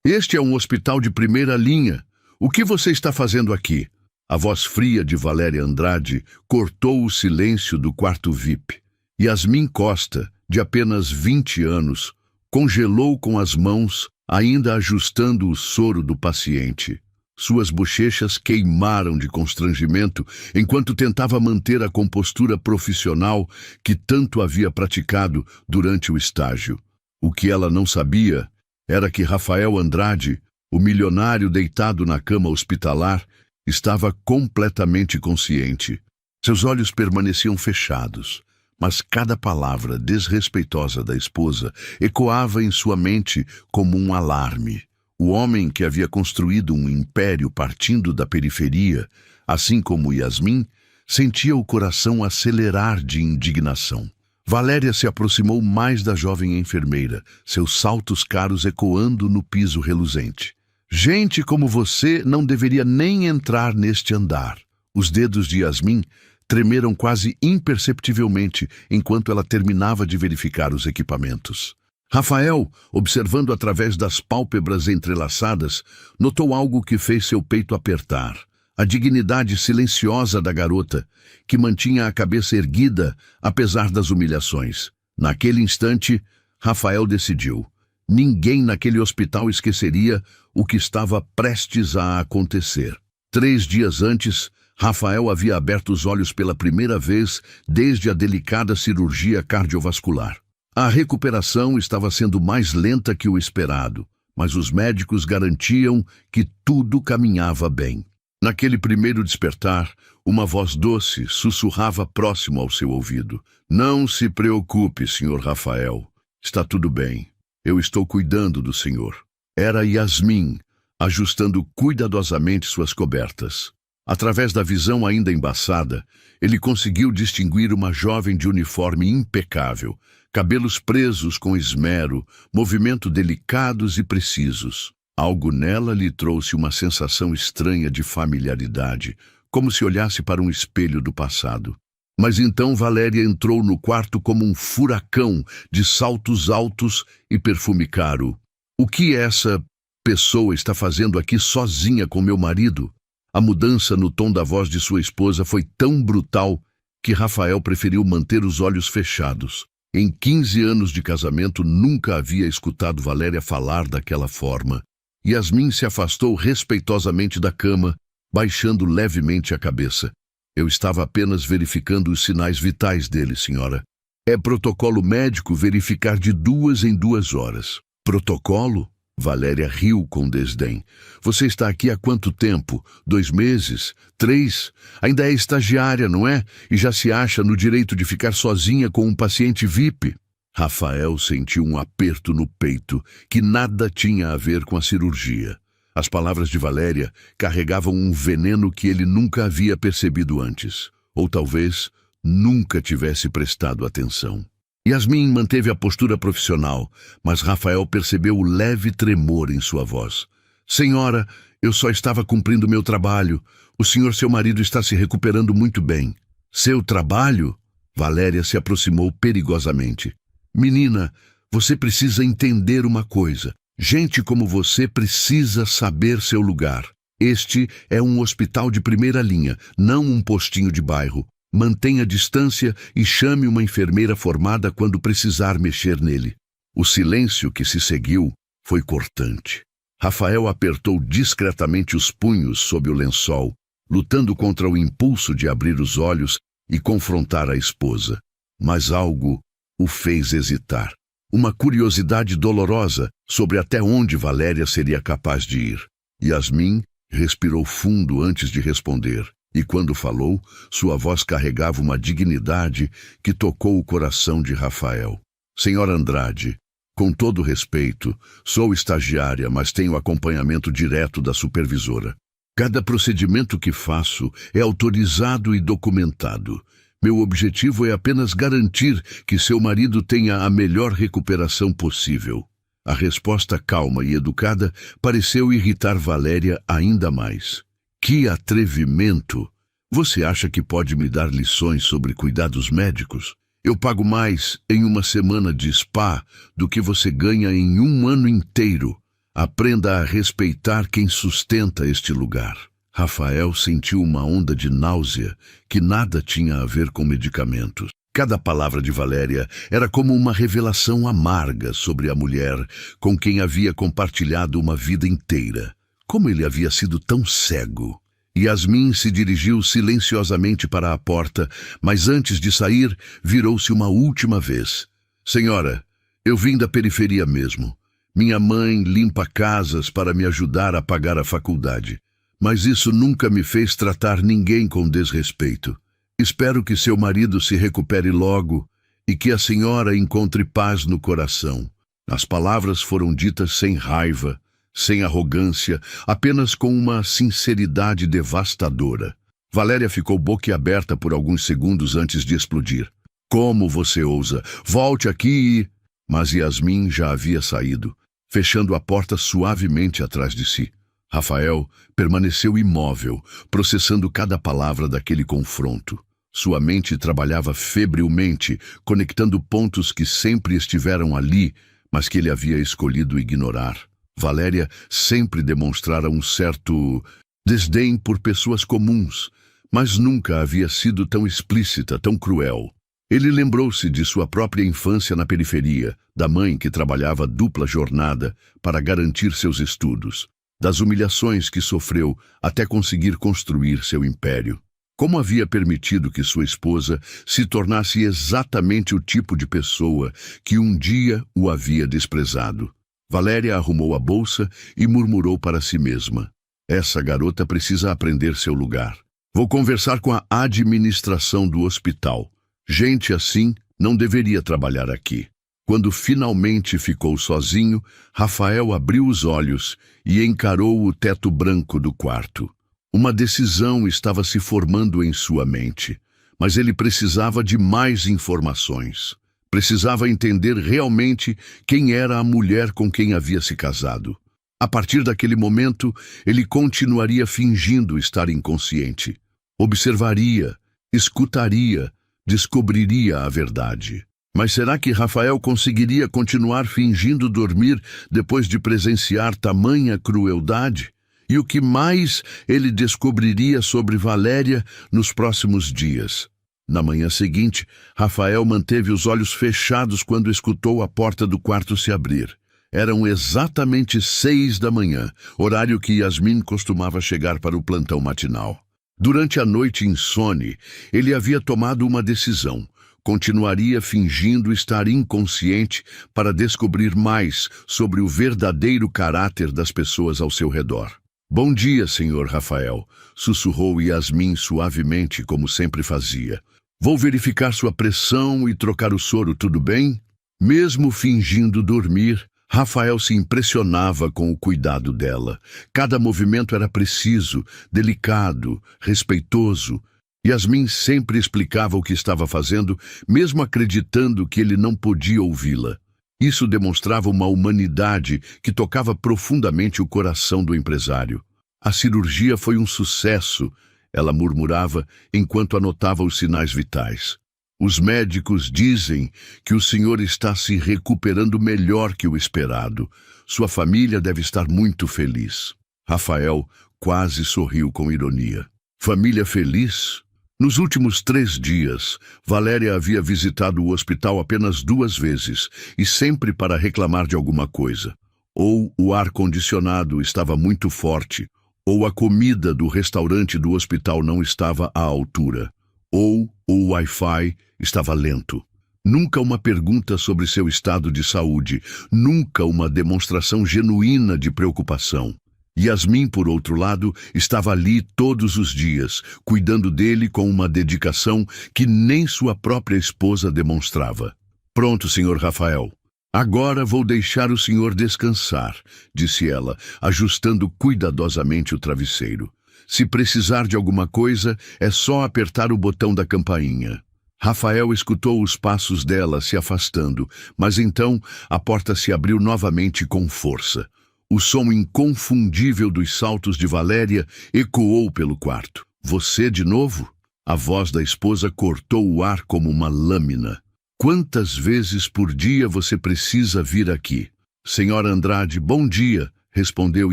Este é um hospital de primeira linha. O que você está fazendo aqui? A voz fria de Valéria Andrade cortou o silêncio do quarto VIP. Yasmin Costa, de apenas 20 anos, congelou com as mãos, ainda ajustando o soro do paciente. Suas bochechas queimaram de constrangimento enquanto tentava manter a compostura profissional que tanto havia praticado durante o estágio. O que ela não sabia era que Rafael Andrade, o milionário deitado na cama hospitalar, estava completamente consciente. Seus olhos permaneciam fechados, mas cada palavra desrespeitosa da esposa ecoava em sua mente como um alarme. O homem que havia construído um império partindo da periferia, assim como Yasmin, sentia o coração acelerar de indignação. Valéria se aproximou mais da jovem enfermeira, seus saltos caros ecoando no piso reluzente. Gente como você não deveria nem entrar neste andar. Os dedos de Yasmin tremeram quase imperceptivelmente enquanto ela terminava de verificar os equipamentos. Rafael, observando através das pálpebras entrelaçadas, notou algo que fez seu peito apertar. A dignidade silenciosa da garota, que mantinha a cabeça erguida apesar das humilhações. Naquele instante, Rafael decidiu. Ninguém naquele hospital esqueceria o que estava prestes a acontecer. 3 dias antes, Rafael havia aberto os olhos pela primeira vez desde a delicada cirurgia cardiovascular. A recuperação estava sendo mais lenta que o esperado, mas os médicos garantiam que tudo caminhava bem. Naquele primeiro despertar, uma voz doce sussurrava próximo ao seu ouvido. Não se preocupe, Sr. Rafael. Está tudo bem. Eu estou cuidando do senhor. Era Yasmin, ajustando cuidadosamente suas cobertas. Através da visão ainda embaçada, ele conseguiu distinguir uma jovem de uniforme impecável, cabelos presos com esmero, movimentos delicados e precisos. Algo nela lhe trouxe uma sensação estranha de familiaridade, como se olhasse para um espelho do passado. Mas então Valéria entrou no quarto como um furacão de saltos altos e perfume caro. O que essa pessoa está fazendo aqui sozinha com meu marido? A mudança no tom da voz de sua esposa foi tão brutal que Rafael preferiu manter os olhos fechados. Em 15 anos de casamento, nunca havia escutado Valéria falar daquela forma. Yasmin se afastou respeitosamente da cama, baixando levemente a cabeça. Eu estava apenas verificando os sinais vitais dele, senhora. É protocolo médico verificar de 2 em 2 horas. Protocolo? Valéria riu com desdém. Você está aqui há quanto tempo? 2 meses? 3? Ainda é estagiária, não é? E já se acha no direito de ficar sozinha com um paciente VIP? Rafael sentiu um aperto no peito que nada tinha a ver com a cirurgia. As palavras de Valéria carregavam um veneno que ele nunca havia percebido antes. Ou talvez nunca tivesse prestado atenção. Yasmin manteve a postura profissional, mas Rafael percebeu o leve tremor em sua voz. Senhora, eu só estava cumprindo meu trabalho. O senhor, seu marido, está se recuperando muito bem. Seu trabalho? Valéria se aproximou perigosamente. Menina, você precisa entender uma coisa. Gente como você precisa saber seu lugar. Este é um hospital de primeira linha, não um postinho de bairro. Mantenha distância e chame uma enfermeira formada quando precisar mexer nele. O silêncio que se seguiu foi cortante. Rafael apertou discretamente os punhos sob o lençol, lutando contra o impulso de abrir os olhos e confrontar a esposa. Mas algo o fez hesitar. Uma curiosidade dolorosa sobre até onde Valéria seria capaz de ir. Yasmin respirou fundo antes de responder. E quando falou, sua voz carregava uma dignidade que tocou o coração de Rafael. Senhora Andrade, com todo respeito, sou estagiária, mas tenho acompanhamento direto da supervisora. Cada procedimento que faço é autorizado e documentado. Meu objetivo é apenas garantir que seu marido tenha a melhor recuperação possível. A resposta calma e educada pareceu irritar Valéria ainda mais. Que atrevimento! Você acha que pode me dar lições sobre cuidados médicos? Eu pago mais em uma semana de spa do que você ganha em um ano inteiro. Aprenda a respeitar quem sustenta este lugar. Rafael sentiu uma onda de náusea que nada tinha a ver com medicamentos. Cada palavra de Valéria era como uma revelação amarga sobre a mulher com quem havia compartilhado uma vida inteira. Como ele havia sido tão cego? Yasmin se dirigiu silenciosamente para a porta, mas antes de sair, virou-se uma última vez. Senhora, eu vim da periferia mesmo. Minha mãe limpa casas para me ajudar a pagar a faculdade. Mas isso nunca me fez tratar ninguém com desrespeito. Espero que seu marido se recupere logo e que a senhora encontre paz no coração. As palavras foram ditas sem raiva, sem arrogância, apenas com uma sinceridade devastadora. Valéria ficou boquiaberta por alguns segundos antes de explodir. Como você ousa? Volte aqui! Mas Yasmin já havia saído, fechando a porta suavemente atrás de si. Rafael permaneceu imóvel, processando cada palavra daquele confronto. Sua mente trabalhava febrilmente, conectando pontos que sempre estiveram ali, mas que ele havia escolhido ignorar. Valéria sempre demonstrara um certo desdém por pessoas comuns, mas nunca havia sido tão explícita, tão cruel. Ele lembrou-se de sua própria infância na periferia, da mãe que trabalhava dupla jornada para garantir seus estudos, das humilhações que sofreu até conseguir construir seu império. Como havia permitido que sua esposa se tornasse exatamente o tipo de pessoa que um dia o havia desprezado? Valéria arrumou a bolsa e murmurou para si mesma. Essa garota precisa aprender seu lugar. Vou conversar com a administração do hospital. Gente assim não deveria trabalhar aqui. Quando finalmente ficou sozinho, Rafael abriu os olhos e encarou o teto branco do quarto. Uma decisão estava se formando em sua mente, mas ele precisava de mais informações. Precisava entender realmente quem era a mulher com quem havia se casado. A partir daquele momento, ele continuaria fingindo estar inconsciente. Observaria, escutaria, descobriria a verdade. Mas será que Rafael conseguiria continuar fingindo dormir depois de presenciar tamanha crueldade? E o que mais ele descobriria sobre Valéria nos próximos dias? Na manhã seguinte, Rafael manteve os olhos fechados quando escutou a porta do quarto se abrir. Eram exatamente 6 da manhã, horário que Yasmin costumava chegar para o plantão matinal. Durante a noite insone, ele havia tomado uma decisão. Continuaria fingindo estar inconsciente para descobrir mais sobre o verdadeiro caráter das pessoas ao seu redor. Bom dia, senhor Rafael, sussurrou Yasmin suavemente, como sempre fazia. Vou verificar sua pressão e trocar o soro, tudo bem? Mesmo fingindo dormir, Rafael se impressionava com o cuidado dela. Cada movimento era preciso, delicado, respeitoso. Yasmin sempre explicava o que estava fazendo, mesmo acreditando que ele não podia ouvi-la. Isso demonstrava uma humanidade que tocava profundamente o coração do empresário. A cirurgia foi um sucesso, ela murmurava enquanto anotava os sinais vitais. Os médicos dizem que o senhor está se recuperando melhor que o esperado. Sua família deve estar muito feliz. Rafael quase sorriu com ironia. Família feliz? Nos últimos 3 dias, Valéria havia visitado o hospital apenas 2 vezes, e sempre para reclamar de alguma coisa. Ou o ar-condicionado estava muito forte, ou a comida do restaurante do hospital não estava à altura, ou o Wi-Fi estava lento. Nunca uma pergunta sobre seu estado de saúde, nunca uma demonstração genuína de preocupação. Yasmin, por outro lado, estava ali todos os dias, cuidando dele com uma dedicação que nem sua própria esposa demonstrava. Pronto, senhor Rafael. Agora vou deixar o senhor descansar, disse ela, ajustando cuidadosamente o travesseiro. Se precisar de alguma coisa, é só apertar o botão da campainha. Rafael escutou os passos dela se afastando, mas então a porta se abriu novamente com força. O som inconfundível dos saltos de Valéria ecoou pelo quarto. Você de novo? A voz da esposa cortou o ar como uma lâmina. Quantas vezes por dia você precisa vir aqui? Senhora Andrade, bom dia, respondeu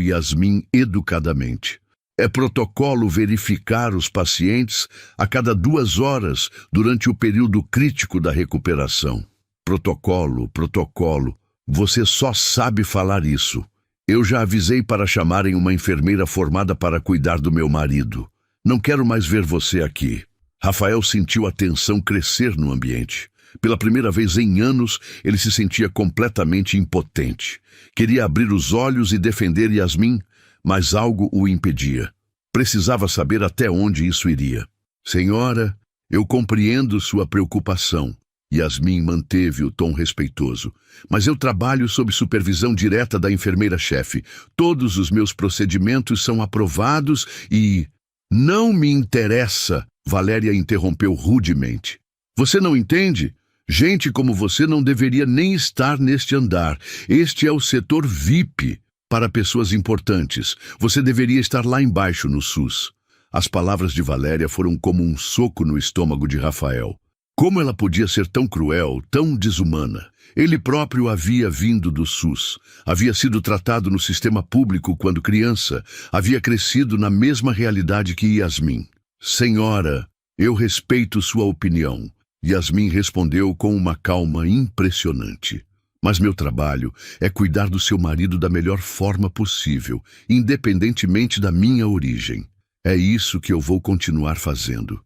Yasmin educadamente. É protocolo verificar os pacientes a cada 2 horas durante o período crítico da recuperação. Protocolo, protocolo. Você só sabe falar isso. Eu já avisei para chamarem uma enfermeira formada para cuidar do meu marido. Não quero mais ver você aqui. Rafael sentiu a tensão crescer no ambiente. Pela primeira vez em anos, ele se sentia completamente impotente. Queria abrir os olhos e defender Yasmin, mas algo o impedia. Precisava saber até onde isso iria. Senhora, eu compreendo sua preocupação. Yasmin manteve o tom respeitoso. Mas eu trabalho sob supervisão direta da enfermeira-chefe. Todos os meus procedimentos são aprovados e... Não me interessa, Valéria interrompeu rudemente. Você não entende? Gente como você não deveria nem estar neste andar. Este é o setor VIP para pessoas importantes. Você deveria estar lá embaixo no SUS. As palavras de Valéria foram como um soco no estômago de Rafael. Como ela podia ser tão cruel, tão desumana? Ele próprio havia vindo do SUS. Havia sido tratado no sistema público quando criança. Havia crescido na mesma realidade que Yasmin. Senhora, eu respeito sua opinião. Yasmin respondeu com uma calma impressionante. Mas meu trabalho é cuidar do seu marido da melhor forma possível, independentemente da minha origem. É isso que eu vou continuar fazendo.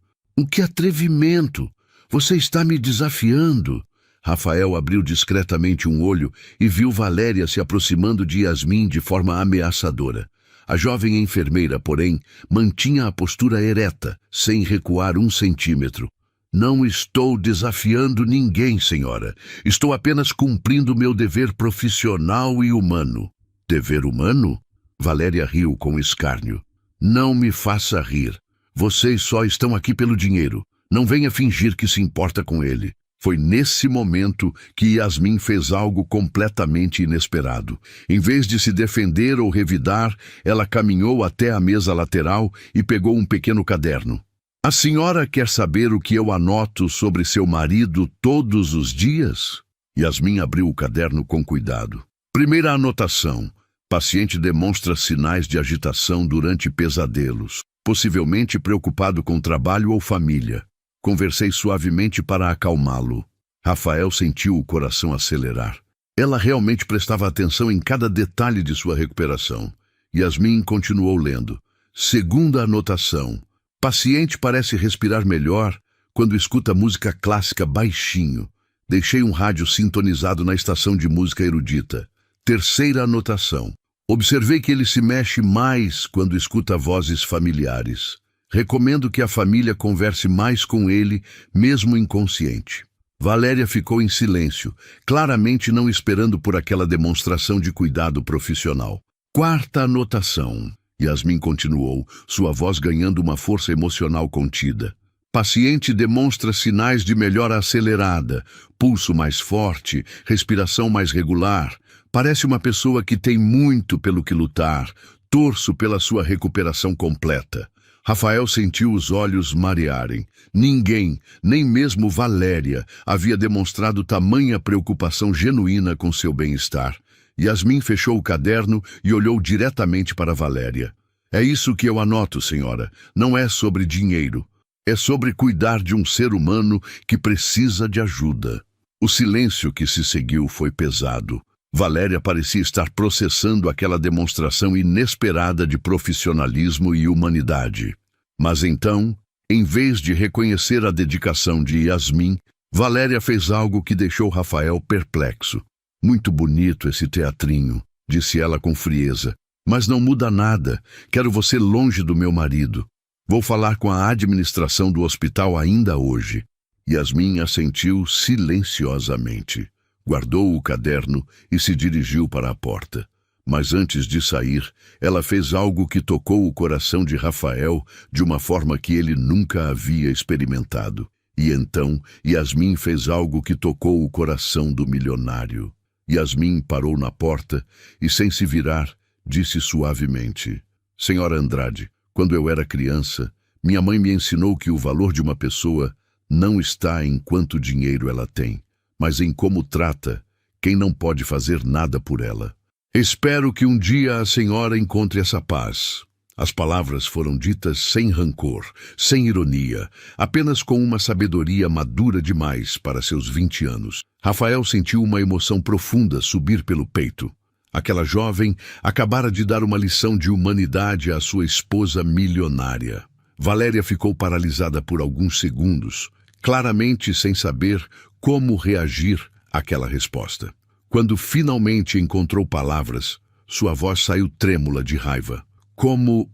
Que atrevimento! Você está me desafiando. Rafael abriu discretamente um olho e viu Valéria se aproximando de Yasmin de forma ameaçadora. A jovem enfermeira, porém, mantinha a postura ereta, sem recuar 1 centímetro. Não estou desafiando ninguém, senhora. Estou apenas cumprindo meu dever profissional e humano. Dever humano? Valéria riu com escárnio. Não me faça rir. Vocês só estão aqui pelo dinheiro. Não venha fingir que se importa com ele. Foi nesse momento que Yasmin fez algo completamente inesperado. Em vez de se defender ou revidar, ela caminhou até a mesa lateral e pegou um pequeno caderno. A senhora quer saber o que eu anoto sobre seu marido todos os dias? Yasmin abriu o caderno com cuidado. Primeira anotação. Paciente demonstra sinais de agitação durante pesadelos, possivelmente preocupado com trabalho ou família. Conversei suavemente para acalmá-lo. Rafael sentiu o coração acelerar. Ela realmente prestava atenção em cada detalhe de sua recuperação. Yasmin continuou lendo. Segunda anotação. Paciente parece respirar melhor quando escuta música clássica baixinho. Deixei um rádio sintonizado na estação de música erudita. Terceira anotação. Observei que ele se mexe mais quando escuta vozes familiares. Recomendo que a família converse mais com ele, mesmo inconsciente. Valéria ficou em silêncio, claramente não esperando por aquela demonstração de cuidado profissional. Quarta anotação. Yasmin continuou, sua voz ganhando uma força emocional contida. Paciente demonstra sinais de melhora acelerada, pulso mais forte, respiração mais regular. Parece uma pessoa que tem muito pelo que lutar. Torço pela sua recuperação completa. Rafael sentiu os olhos marearem. Ninguém, nem mesmo Valéria, havia demonstrado tamanha preocupação genuína com seu bem-estar. Yasmin fechou o caderno e olhou diretamente para Valéria. É isso que eu anoto, senhora. Não é sobre dinheiro. É sobre cuidar de um ser humano que precisa de ajuda. O silêncio que se seguiu foi pesado. Valéria parecia estar processando aquela demonstração inesperada de profissionalismo e humanidade. Mas então, em vez de reconhecer a dedicação de Yasmin, Valéria fez algo que deixou Rafael perplexo. Muito bonito esse teatrinho, disse ela com frieza. Mas não muda nada. Quero você longe do meu marido. Vou falar com a administração do hospital ainda hoje. Yasmin assentiu silenciosamente. Guardou o caderno e se dirigiu para a porta. Mas antes de sair, ela fez algo que tocou o coração de Rafael de uma forma que ele nunca havia experimentado. E então, Yasmin fez algo que tocou o coração do milionário. Yasmin parou na porta e, sem se virar, disse suavemente: Senhora Andrade, quando eu era criança, minha mãe me ensinou que o valor de uma pessoa não está em quanto dinheiro ela tem, mas em como trata quem não pode fazer nada por ela. Espero que um dia a senhora encontre essa paz. As palavras foram ditas sem rancor, sem ironia, apenas com uma sabedoria madura demais para seus 20 anos. Rafael sentiu uma emoção profunda subir pelo peito. Aquela jovem acabara de dar uma lição de humanidade à sua esposa milionária. Valéria ficou paralisada por alguns segundos, claramente sem saber como reagir àquela resposta. Quando finalmente encontrou palavras, sua voz saiu trêmula de raiva. Como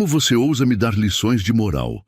você ousa me dar lições de moral?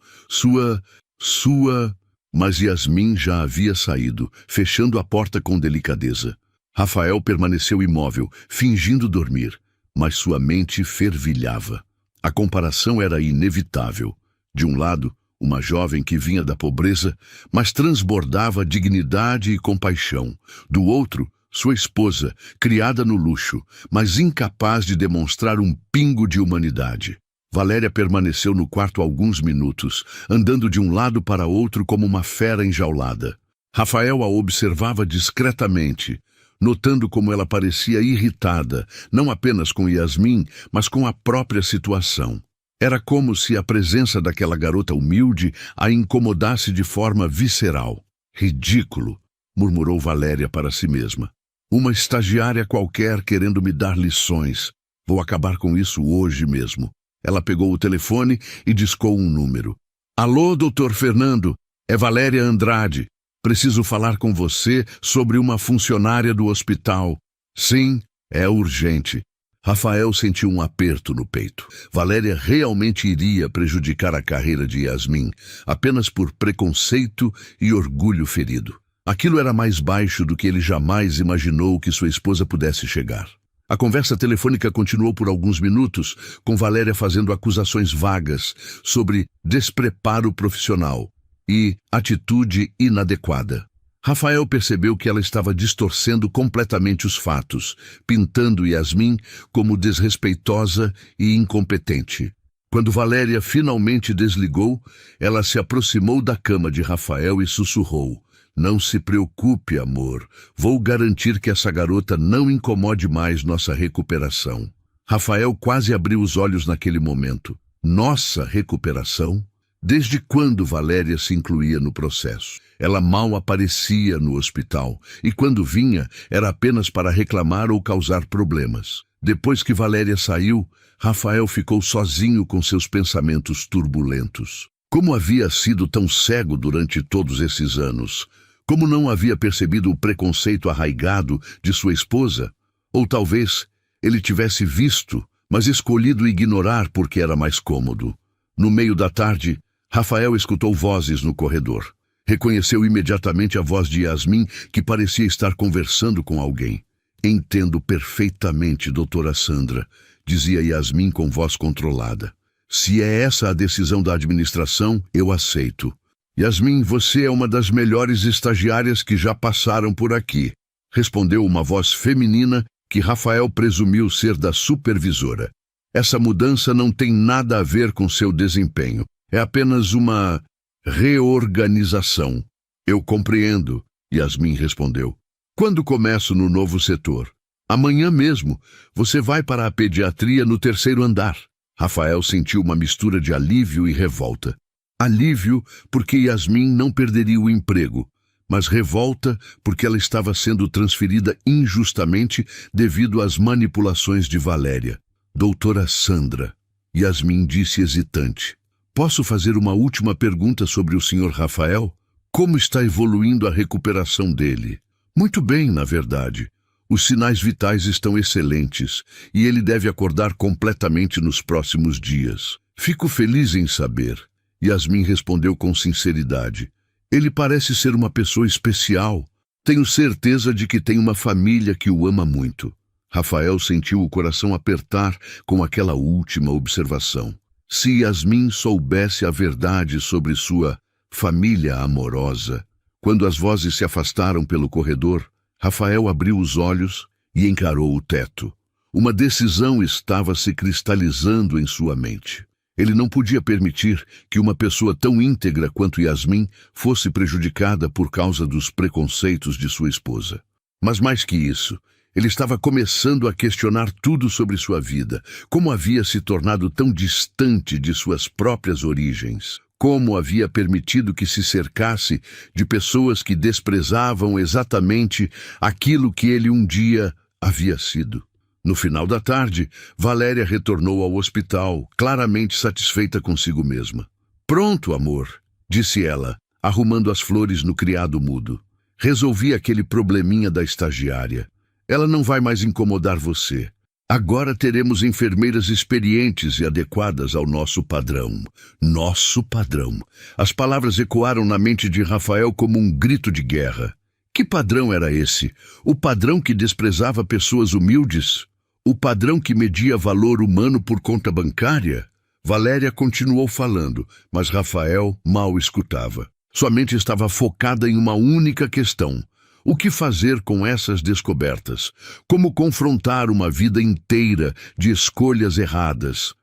Mas Yasmin já havia saído, fechando a porta com delicadeza. Rafael permaneceu imóvel, fingindo dormir, mas sua mente fervilhava. A comparação era inevitável. De um lado, uma jovem que vinha da pobreza, mas transbordava dignidade e compaixão. Do outro, sua esposa, criada no luxo, mas incapaz de demonstrar um pingo de humanidade. Valéria permaneceu no quarto alguns minutos, andando de um lado para outro como uma fera enjaulada. Rafael a observava discretamente, notando como ela parecia irritada, não apenas com Yasmin, mas com a própria situação. Era como se a presença daquela garota humilde a incomodasse de forma visceral. Ridículo, murmurou Valéria para si mesma. Uma estagiária qualquer querendo me dar lições. Vou acabar com isso hoje mesmo. Ela pegou o telefone e discou um número. Alô, doutor Fernando, é Valéria Andrade. Preciso falar com você sobre uma funcionária do hospital. Sim, é urgente. Rafael sentiu um aperto no peito. Valéria realmente iria prejudicar a carreira de Yasmin, apenas por preconceito e orgulho ferido. Aquilo era mais baixo do que ele jamais imaginou que sua esposa pudesse chegar. A conversa telefônica continuou por alguns minutos, com Valéria fazendo acusações vagas sobre despreparo profissional e atitude inadequada. Rafael percebeu que ela estava distorcendo completamente os fatos, pintando Yasmin como desrespeitosa e incompetente. Quando Valéria finalmente desligou, ela se aproximou da cama de Rafael e sussurrou: Não se preocupe, amor. Vou garantir que essa garota não incomode mais nossa recuperação. Rafael quase abriu os olhos naquele momento. Nossa recuperação? Desde quando Valéria se incluía no processo? Ela mal aparecia no hospital, e quando vinha, era apenas para reclamar ou causar problemas. Depois que Valéria saiu, Rafael ficou sozinho com seus pensamentos turbulentos. Como havia sido tão cego durante todos esses anos? Como não havia percebido o preconceito arraigado de sua esposa? Ou talvez ele tivesse visto, mas escolhido ignorar porque era mais cômodo. No meio da tarde, Rafael escutou vozes no corredor. Reconheceu imediatamente a voz de Yasmin, que parecia estar conversando com alguém. Entendo perfeitamente, doutora Sandra, dizia Yasmin com voz controlada. Se é essa a decisão da administração, eu aceito. Yasmin, você é uma das melhores estagiárias que já passaram por aqui, respondeu uma voz feminina que Rafael presumiu ser da supervisora. Essa mudança não tem nada a ver com seu desempenho. É apenas uma reorganização. Eu compreendo, Yasmin respondeu. Quando começo no novo setor? Amanhã mesmo. Você vai para a pediatria no 3º andar. Rafael sentiu uma mistura de alívio e revolta. Alívio porque Yasmin não perderia o emprego, mas revolta porque ela estava sendo transferida injustamente devido às manipulações de Valéria. Doutora Sandra, Yasmin disse hesitante. Posso fazer uma última pergunta sobre o Sr. Rafael? Como está evoluindo a recuperação dele? Muito bem, na verdade. Os sinais vitais estão excelentes e ele deve acordar completamente nos próximos dias. Fico feliz em saber. Yasmin respondeu com sinceridade. Ele parece ser uma pessoa especial. Tenho certeza de que tem uma família que o ama muito. Rafael sentiu o coração apertar com aquela última observação. Se Yasmin soubesse a verdade sobre sua família amorosa. Quando as vozes se afastaram pelo corredor, Rafael abriu os olhos e encarou o teto. Uma decisão estava se cristalizando em sua mente. Ele não podia permitir que uma pessoa tão íntegra quanto Yasmin fosse prejudicada por causa dos preconceitos de sua esposa. Mas mais que isso, Ele estava começando a questionar tudo sobre sua vida, como havia se tornado tão distante de suas próprias origens, como havia permitido que se cercasse de pessoas que desprezavam exatamente aquilo que ele um dia havia sido. No final da tarde, Valéria retornou ao hospital, claramente satisfeita consigo mesma. "Pronto, amor", disse ela, arrumando as flores no criado mudo. "Resolvi aquele probleminha da estagiária. Ela não vai mais incomodar você. Agora teremos enfermeiras experientes e adequadas ao nosso padrão." Nosso padrão. As palavras ecoaram na mente de Rafael como um grito de guerra. Que padrão era esse? O padrão que desprezava pessoas humildes? O padrão que media valor humano por conta bancária? Valéria continuou falando, mas Rafael mal escutava. Sua mente estava focada em uma única questão: o que fazer com essas descobertas? Como confrontar uma vida inteira de escolhas erradas?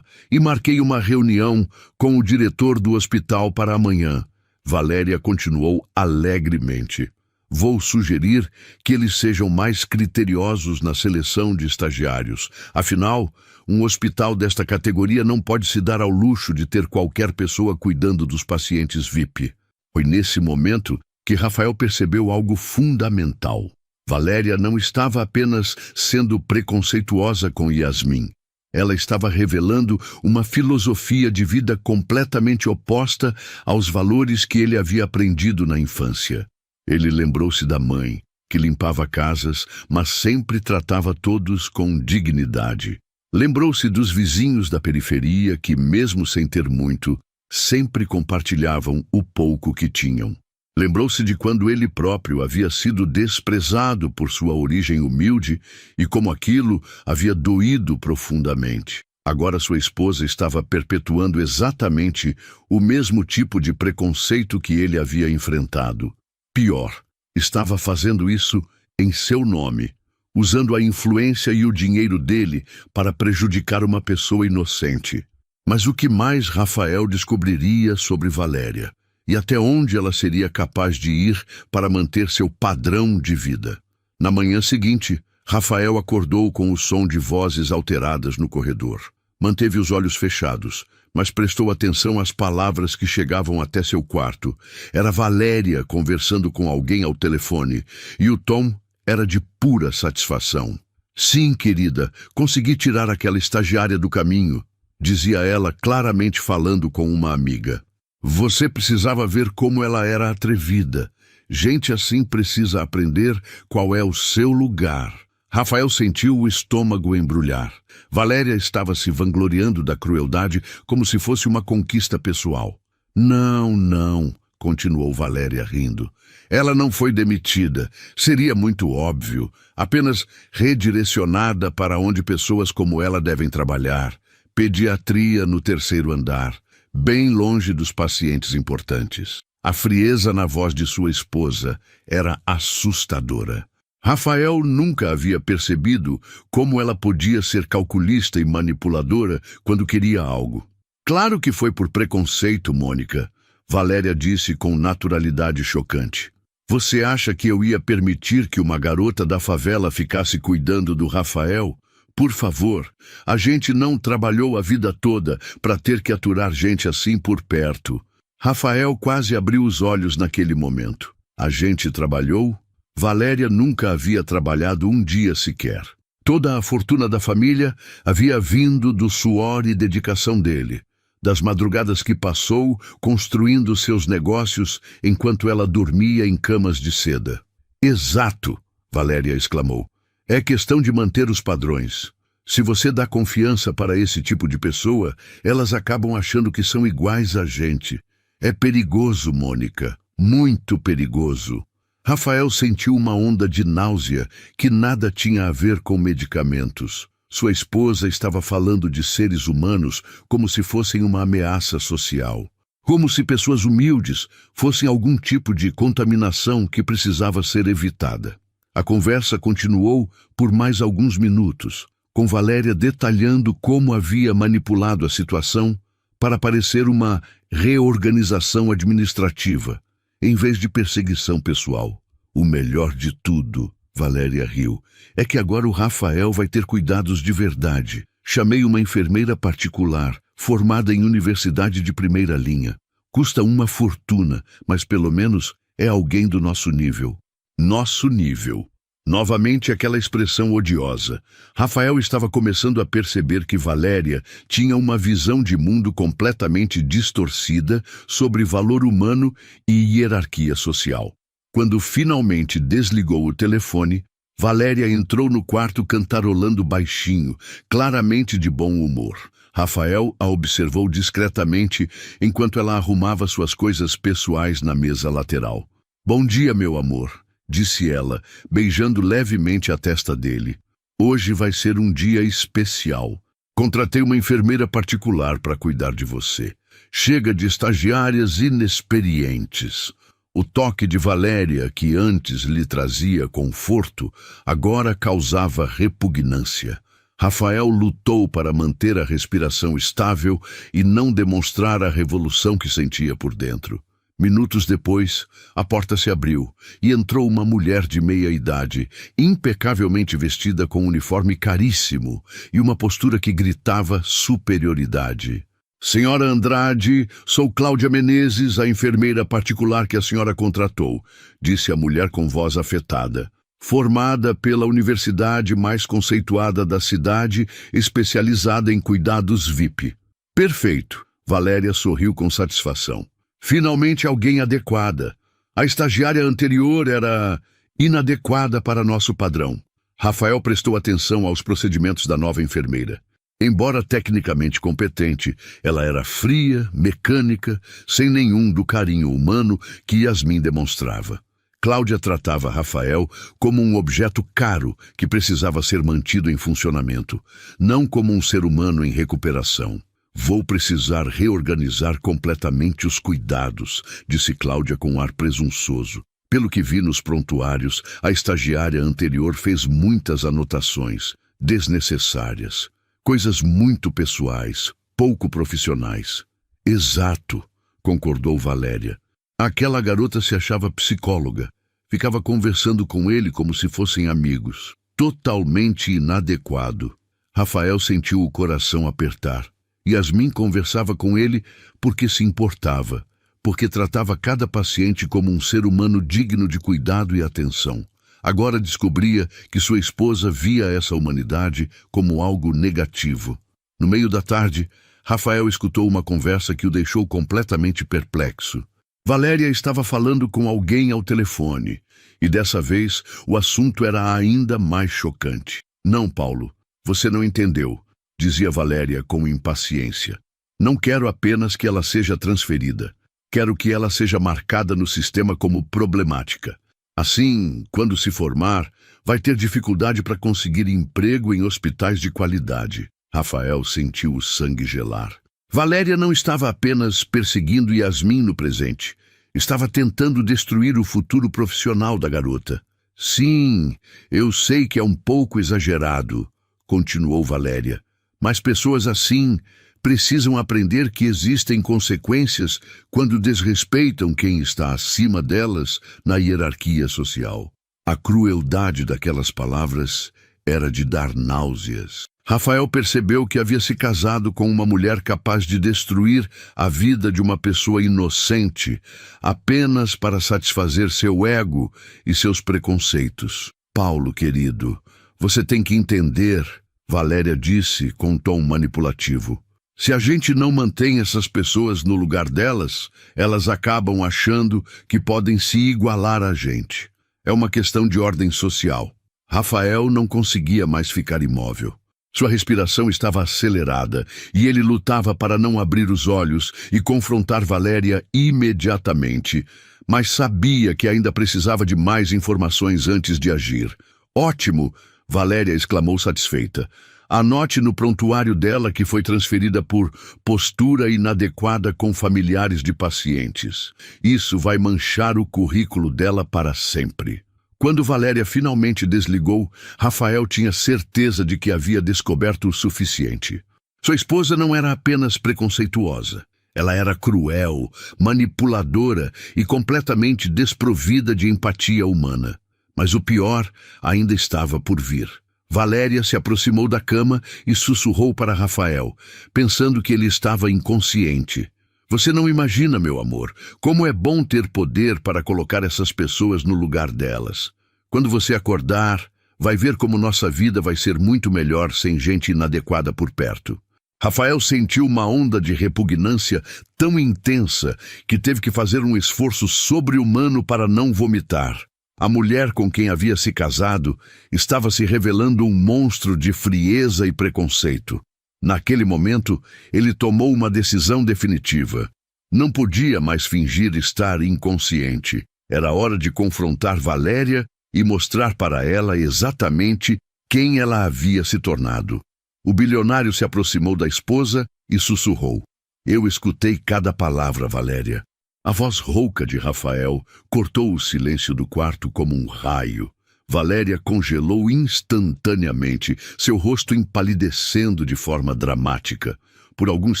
E marquei uma reunião com o diretor do hospital para amanhã. Valéria continuou alegremente. "Vou sugerir que eles sejam mais criteriosos na seleção de estagiários. Afinal, um hospital desta categoria não pode se dar ao luxo de ter qualquer pessoa cuidando dos pacientes VIP." Foi nesse momento que Rafael percebeu algo fundamental. Valéria não estava apenas sendo preconceituosa com Yasmin. Ela estava revelando uma filosofia de vida completamente oposta aos valores que ele havia aprendido na infância. Ele lembrou-se da mãe, que limpava casas, mas sempre tratava todos com dignidade. Lembrou-se dos vizinhos da periferia que, mesmo sem ter muito, sempre compartilhavam o pouco que tinham. Lembrou-se de quando ele próprio havia sido desprezado por sua origem humilde e como aquilo havia doído profundamente. Agora sua esposa estava perpetuando exatamente o mesmo tipo de preconceito que ele havia enfrentado. Pior, estava fazendo isso em seu nome, usando a influência e o dinheiro dele para prejudicar uma pessoa inocente. Mas o que mais Rafael descobriria sobre Valéria? E até onde ela seria capaz de ir para manter seu padrão de vida? Na manhã seguinte, Rafael acordou com o som de vozes alteradas no corredor. Manteve os olhos fechados, mas prestou atenção às palavras que chegavam até seu quarto. Era Valéria conversando com alguém ao telefone, e o tom era de pura satisfação. "Sim, querida, consegui tirar aquela estagiária do caminho", dizia ela, claramente falando com uma amiga. "Você precisava ver como ela era atrevida. Gente assim precisa aprender qual é o seu lugar." Rafael sentiu o estômago embrulhar. Valéria estava se vangloriando da crueldade como se fosse uma conquista pessoal. Não, continuou Valéria rindo. "Ela não foi demitida. Seria muito óbvio. Apenas redirecionada para onde pessoas como ela devem trabalhar. Pediatria no 3º andar, bem longe dos pacientes importantes." A frieza na voz de sua esposa era assustadora. Rafael nunca havia percebido como ela podia ser calculista e manipuladora quando queria algo. "Claro que foi por preconceito, Mônica", Valéria disse com naturalidade chocante. "Você acha que eu ia permitir que uma garota da favela ficasse cuidando do Rafael? Por favor, a gente não trabalhou a vida toda para ter que aturar gente assim por perto." Rafael quase abriu os olhos naquele momento. A gente trabalhou? Valéria nunca havia trabalhado um dia sequer. Toda a fortuna da família havia vindo do suor e dedicação dele, das madrugadas que passou construindo seus negócios enquanto ela dormia em camas de seda. "Exato", Valéria exclamou. "É questão de manter os padrões. Se você dá confiança para esse tipo de pessoa, elas acabam achando que são iguais a gente. É perigoso, Mônica, muito perigoso." Rafael sentiu uma onda de náusea que nada tinha a ver com medicamentos. Sua esposa estava falando de seres humanos como se fossem uma ameaça social. Como se pessoas humildes fossem algum tipo de contaminação que precisava ser evitada. A conversa continuou por mais alguns minutos, com Valéria detalhando como havia manipulado a situação para parecer uma reorganização administrativa, em vez de perseguição pessoal. O melhor de tudo, Valéria riu. É que agora o Rafael vai ter cuidados de verdade. Chamei uma enfermeira particular, formada em universidade de primeira linha. Custa uma fortuna, mas pelo menos é alguém do nosso nível. Nosso nível. Novamente aquela expressão odiosa. Rafael estava começando a perceber que Valéria tinha uma visão de mundo completamente distorcida sobre valor humano e hierarquia social. Quando finalmente desligou o telefone, Valéria entrou no quarto cantarolando baixinho, claramente de bom humor. Rafael a observou discretamente enquanto ela arrumava suas coisas pessoais na mesa lateral. "Bom dia, meu amor", disse ela, beijando levemente a testa dele. "Hoje vai ser um dia especial. Contratei uma enfermeira particular para cuidar de você. Chega de estagiárias inexperientes." O toque de Valéria, que antes lhe trazia conforto, agora causava repugnância. Rafael lutou para manter a respiração estável e não demonstrar a revolução que sentia por dentro. Minutos depois, a porta se abriu e entrou uma mulher de meia idade, impecavelmente vestida com um uniforme caríssimo e uma postura que gritava superioridade. "Senhora Andrade, sou Cláudia Menezes, a enfermeira particular que a senhora contratou", disse a mulher com voz afetada. "Formada pela universidade mais conceituada da cidade, especializada em cuidados VIP." "Perfeito", Valéria sorriu com satisfação. "Finalmente alguém adequada. A estagiária anterior era inadequada para nosso padrão." Rafael prestou atenção aos procedimentos da nova enfermeira. Embora tecnicamente competente, ela era fria, mecânica, sem nenhum do carinho humano que Yasmin demonstrava. Cláudia tratava Rafael como um objeto caro que precisava ser mantido em funcionamento, não como um ser humano em recuperação. "Vou precisar reorganizar completamente os cuidados", disse Cláudia com um ar presunçoso. Pelo que vi nos prontuários, a estagiária anterior fez muitas anotações, desnecessárias. Coisas muito pessoais, pouco profissionais. "Exato", concordou Valéria. Aquela garota se achava psicóloga. Ficava conversando com ele como se fossem amigos. Totalmente inadequado. Rafael sentiu o coração apertar. Yasmin conversava com ele porque se importava, porque tratava cada paciente como um ser humano digno de cuidado e atenção. Agora descobria que sua esposa via essa humanidade como algo negativo. No meio da tarde, Rafael escutou uma conversa que o deixou completamente perplexo. Valéria estava falando com alguém ao telefone, e dessa vez o assunto era ainda mais chocante. "Não, Paulo, você não entendeu", dizia Valéria com impaciência. "Não quero apenas que ela seja transferida. Quero que ela seja marcada no sistema como problemática. Assim, quando se formar, vai ter dificuldade para conseguir emprego em hospitais de qualidade." Rafael sentiu o sangue gelar. Valéria não estava apenas perseguindo Yasmin no presente. Estava tentando destruir o futuro profissional da garota. "Sim, eu sei que é um pouco exagerado", continuou Valéria. "Mas pessoas assim precisam aprender que existem consequências quando desrespeitam quem está acima delas na hierarquia social." A crueldade daquelas palavras era de dar náuseas. Rafael percebeu que havia se casado com uma mulher capaz de destruir a vida de uma pessoa inocente apenas para satisfazer seu ego e seus preconceitos. "Paulo, querido, você tem que entender", Valéria disse com tom manipulativo. "Se a gente não mantém essas pessoas no lugar delas, elas acabam achando que podem se igualar a gente. É uma questão de ordem social." Rafael não conseguia mais ficar imóvel. Sua respiração estava acelerada e ele lutava para não abrir os olhos e confrontar Valéria imediatamente, mas sabia que ainda precisava de mais informações antes de agir. "Ótimo!", Valéria exclamou satisfeita. "Anote no prontuário dela que foi transferida por postura inadequada com familiares de pacientes. Isso vai manchar o currículo dela para sempre." Quando Valéria finalmente desligou, Rafael tinha certeza de que havia descoberto o suficiente. Sua esposa não era apenas preconceituosa. Ela era cruel, manipuladora e completamente desprovida de empatia humana. Mas o pior ainda estava por vir. Valéria se aproximou da cama e sussurrou para Rafael, pensando que ele estava inconsciente. Você não imagina, meu amor, como é bom ter poder para colocar essas pessoas no lugar delas. Quando você acordar, vai ver como nossa vida vai ser muito melhor sem gente inadequada por perto. Rafael sentiu uma onda de repugnância tão intensa que teve que fazer um esforço sobre-humano para não vomitar. A mulher com quem havia se casado estava se revelando um monstro de frieza e preconceito. Naquele momento, ele tomou uma decisão definitiva. Não podia mais fingir estar inconsciente. Era hora de confrontar Valéria e mostrar para ela exatamente quem ela havia se tornado. O bilionário se aproximou da esposa e sussurrou. Eu escutei cada palavra, Valéria. A voz rouca de Rafael cortou o silêncio do quarto como um raio. Valéria congelou instantaneamente, seu rosto empalidecendo de forma dramática. Por alguns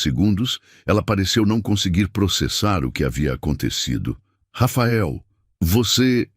segundos, ela pareceu não conseguir processar o que havia acontecido. Rafael, você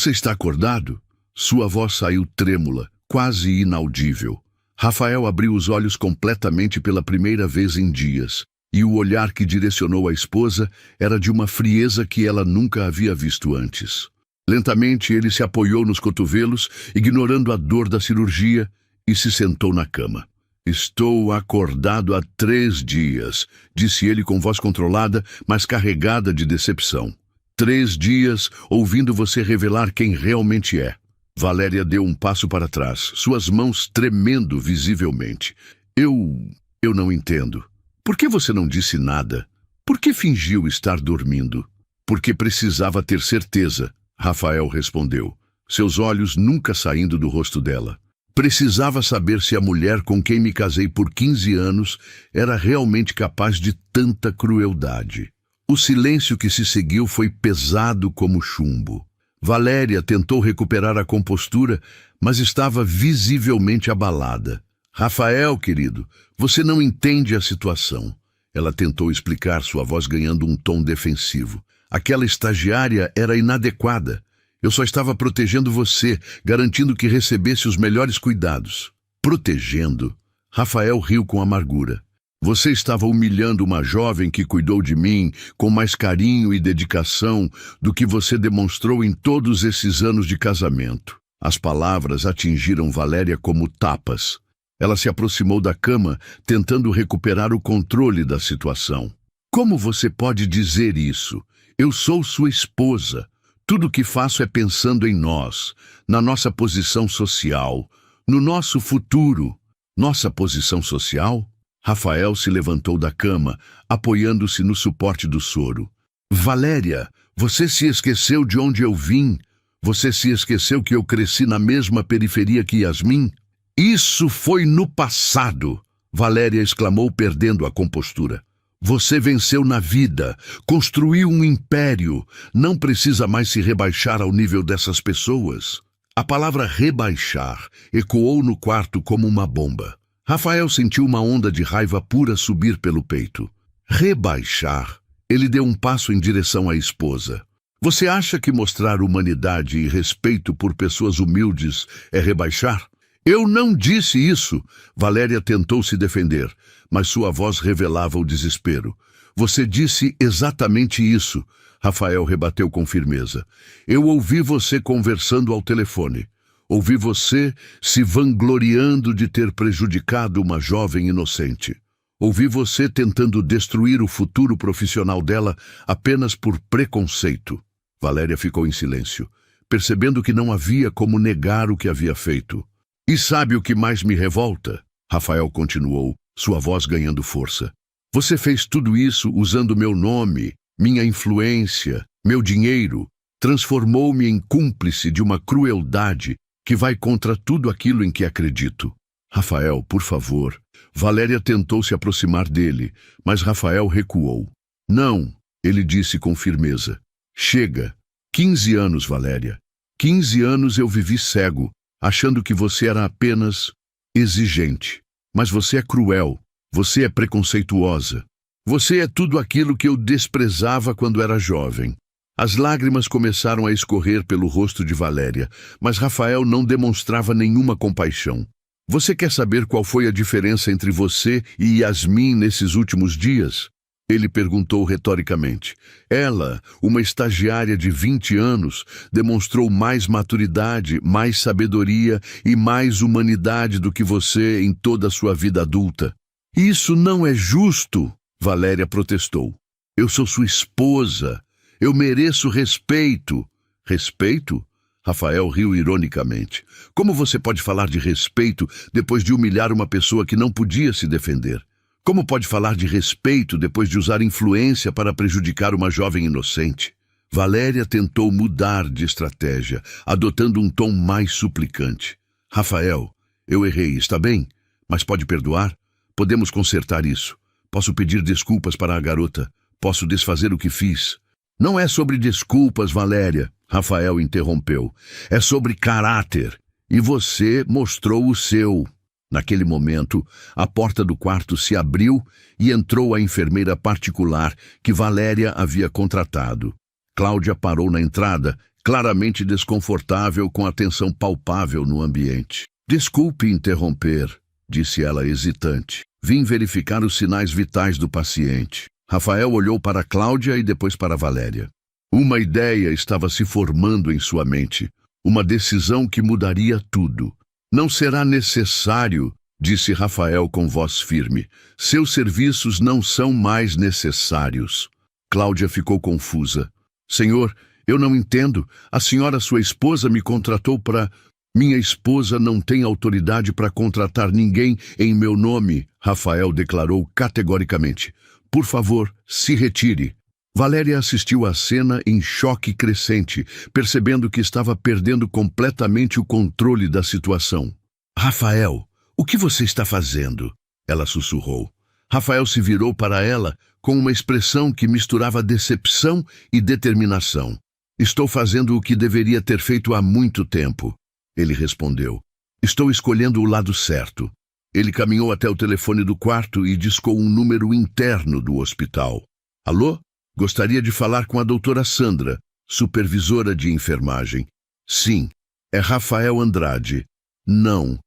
está acordado? Sua voz saiu trêmula, quase inaudível. Rafael abriu os olhos completamente pela primeira vez em dias, e o olhar que direcionou a esposa era de uma frieza que ela nunca havia visto antes. Lentamente ele se apoiou nos cotovelos, ignorando a dor da cirurgia, e se sentou na cama. Estou acordado há 3 dias, disse ele com voz controlada, mas carregada de decepção. 3 dias ouvindo você revelar quem realmente é. Valéria deu um passo para trás, suas mãos tremendo visivelmente. Eu não entendo. Por que você não disse nada? Por que fingiu estar dormindo? Porque precisava ter certeza, Rafael respondeu, seus olhos nunca saindo do rosto dela. Precisava saber se a mulher com quem me casei por 15 anos era realmente capaz de tanta crueldade. O silêncio que se seguiu foi pesado como chumbo. Valéria tentou recuperar a compostura, mas estava visivelmente abalada. Rafael, querido, você não entende a situação. Ela tentou explicar, sua voz ganhando um tom defensivo. Aquela estagiária era inadequada. Eu só estava protegendo você, garantindo que recebesse os melhores cuidados. Protegendo? Rafael riu com amargura. Você estava humilhando uma jovem que cuidou de mim com mais carinho e dedicação do que você demonstrou em todos esses anos de casamento. As palavras atingiram Valéria como tapas. Ela se aproximou da cama, tentando recuperar o controle da situação. Como você pode dizer isso? Eu sou sua esposa. Tudo o que faço é pensando em nós, na nossa posição social, no nosso futuro. Nossa posição social? Rafael se levantou da cama, apoiando-se no suporte do soro. Valéria, você se esqueceu de onde eu vim? Você se esqueceu que eu cresci na mesma periferia que Yasmin? Isso foi no passado, Valéria exclamou, perdendo a compostura. Você venceu na vida, construiu um império, não precisa mais se rebaixar ao nível dessas pessoas. A palavra rebaixar ecoou no quarto como uma bomba. Rafael sentiu uma onda de raiva pura subir pelo peito. Rebaixar? Ele deu um passo em direção à esposa. Você acha que mostrar humanidade e respeito por pessoas humildes é rebaixar? Eu não disse isso. Valéria tentou se defender, mas sua voz revelava o desespero. Você disse exatamente isso, Rafael rebateu com firmeza. Eu ouvi você conversando ao telefone. Ouvi você se vangloriando de ter prejudicado uma jovem inocente. Ouvi você tentando destruir o futuro profissional dela apenas por preconceito. Valéria ficou em silêncio, percebendo que não havia como negar o que havia feito. E sabe o que mais me revolta? Rafael continuou, sua voz ganhando força. Você fez tudo isso usando meu nome, minha influência, meu dinheiro. Transformou-me em cúmplice de uma crueldade que vai contra tudo aquilo em que acredito. Rafael, por favor. Valéria tentou se aproximar dele, mas Rafael recuou. Não, ele disse com firmeza. Chega. 15 anos, Valéria. 15 anos eu vivi cego, achando que você era apenas exigente. Mas você é cruel. Você é preconceituosa. Você é tudo aquilo que eu desprezava quando era jovem. As lágrimas começaram a escorrer pelo rosto de Valéria, mas Rafael não demonstrava nenhuma compaixão. Você quer saber qual foi a diferença entre você e Yasmin nesses últimos dias? Ele perguntou retoricamente. Ela, uma estagiária de 20 anos, demonstrou mais maturidade, mais sabedoria e mais humanidade do que você em toda a sua vida adulta. Isso não é justo, Valéria protestou. Eu sou sua esposa. Eu mereço respeito. Respeito? Rafael riu ironicamente. Como você pode falar de respeito depois de humilhar uma pessoa que não podia se defender? Como pode falar de respeito depois de usar influência para prejudicar uma jovem inocente? Valéria tentou mudar de estratégia, adotando um tom mais suplicante. Rafael, eu errei, está bem? Mas pode perdoar? Podemos consertar isso. Posso pedir desculpas para a garota. Posso desfazer o que fiz. Não é sobre desculpas, Valéria, Rafael interrompeu. É sobre caráter. E você mostrou o seu. Naquele momento, a porta do quarto se abriu e entrou a enfermeira particular que Valéria havia contratado. Cláudia parou na entrada, claramente desconfortável com a tensão palpável no ambiente. Desculpe interromper, disse ela hesitante. Vim verificar os sinais vitais do paciente. Rafael olhou para Cláudia e depois para Valéria. Uma ideia estava se formando em sua mente. Uma decisão que mudaria tudo. Não será necessário, disse Rafael com voz firme. Seus serviços não são mais necessários. Cláudia ficou confusa. Senhor, eu não entendo. A senhora, sua esposa, me contratou para... Minha esposa não tem autoridade para contratar ninguém em meu nome, Rafael declarou categoricamente. Por favor, se retire. Valéria assistiu à cena em choque crescente, percebendo que estava perdendo completamente o controle da situação. Rafael, o que você está fazendo? Ela sussurrou. Rafael se virou para ela com uma expressão que misturava decepção e determinação. Estou fazendo o que deveria ter feito há muito tempo. Ele respondeu. Estou escolhendo o lado certo. Ele caminhou até o telefone do quarto e discou um número interno do hospital. Alô? Gostaria de falar com a doutora Sandra, supervisora de enfermagem. Sim, é Rafael Andrade. Não